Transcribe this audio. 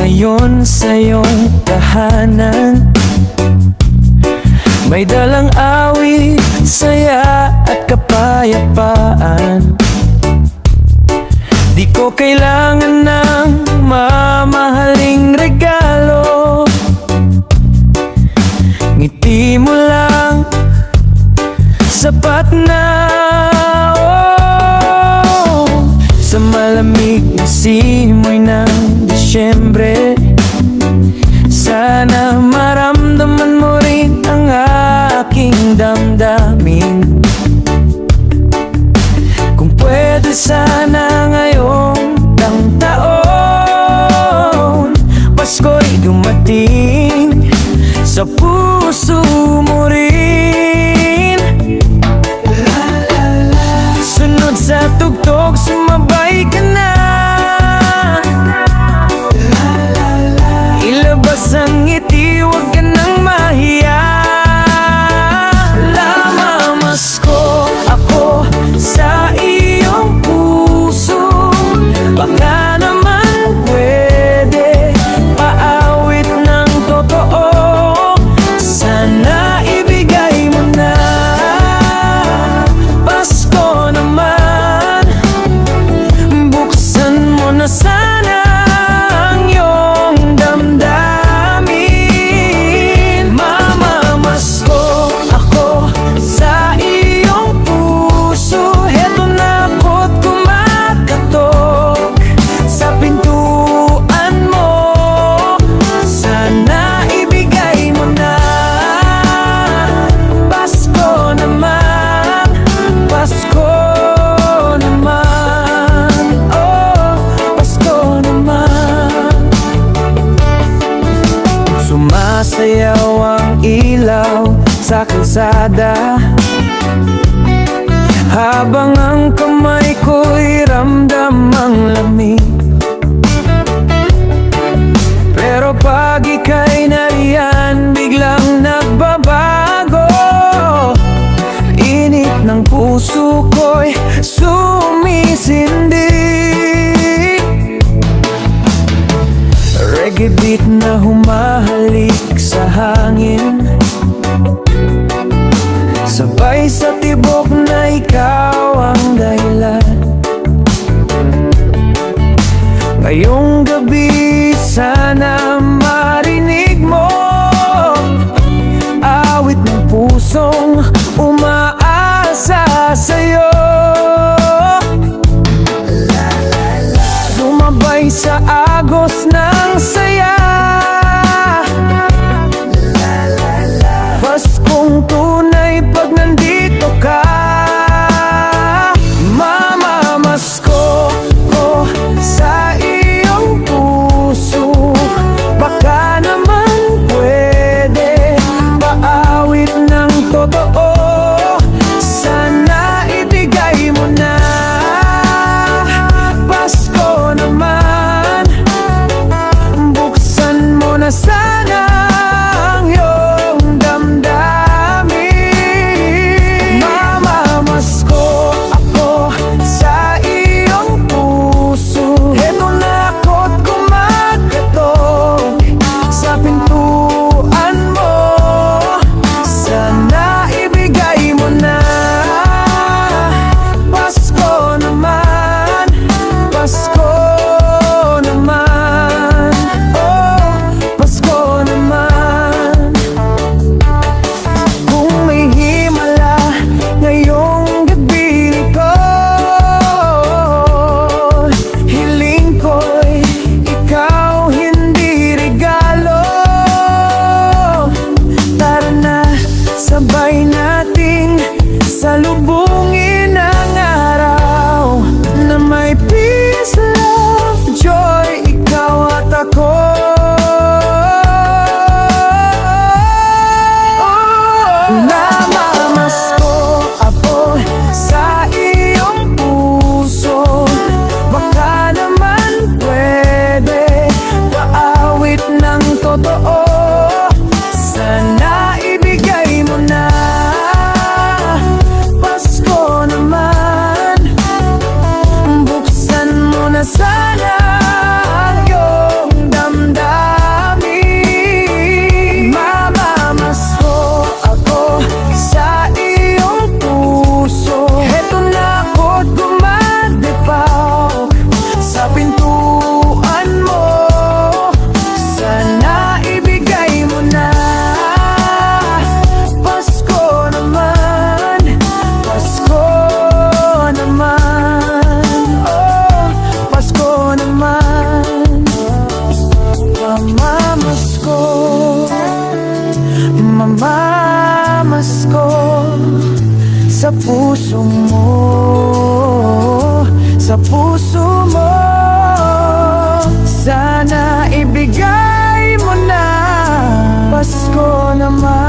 ngayon sa iyong tahanan. May dalang awit, saya at kapayapaan. Di ko kailangan ng mamahaling regalo. Ngiti mo lang, sapat na. Oh, sa malamig na simoy ng Disyembre, sana maramdaman mo rin ang aking damdamin. Kung pwede sana ngayong taon, Pasko'y dumating sa puso mo rin. Sunod sa tugtog, sumabay ka na. Ilabas ang ngiti, huwag ka nang mahiya. Namamasko ako sa iyong puso. Baka naman pwede paawit ng totoo. Sana ibigay mo na. Pasko naman, buksan mo na sana ang iyong damdamin. Mamamasko ako sa iyong puso. Heto na ako't kumakatok sa pintuan mo. Sana ibigay mo na. Pasko naman, Pasko naman, oh, Pasko naman. Sumasayaw ang ilaw sa kalsada, habang ang kamay ko'y ramdam ang lamig. Pero pag ika'y nariyan, biglang nagbabago. Init ng puso ko'y sumisindi. Reggae beat na humahalik sa hangin, sabay sa tibok na ikaw ang dahilan. Ngayong gabi sana marinig mo awit ng pusong umaasa sa'yo. Sumabay sa agos ng saya, Paskong tunay pag nandito ka. Mamamasko ko sa iyong puso. Baka naman pwede paawit ng totoo. Sana ibigay mo na. Pasko naman, buksan mo na sana ang iyong damdamin. Mamamasko ako sa iyong puso. Heto na ako't kumakatok sa pintuan mo. Sana ibigay mo na. Pasko naman, Pasko naman, oh, Pasko naman. Kung may himala ngayong gabi ko, hiling ko'y ikaw, hindi regalo. Tara na, sabay nating salubungin ang araw na may peace, love, joy, ikaw at ako. Namamasko ako sa iyong puso. Baka naman pwede paawit ng totoo. Sana ibigay mo na. Pasko naman, buksan mo na sana ang iyong damdamin. sa puso mo, sa puso mo. Sana ibigay mo na, Pasko naman.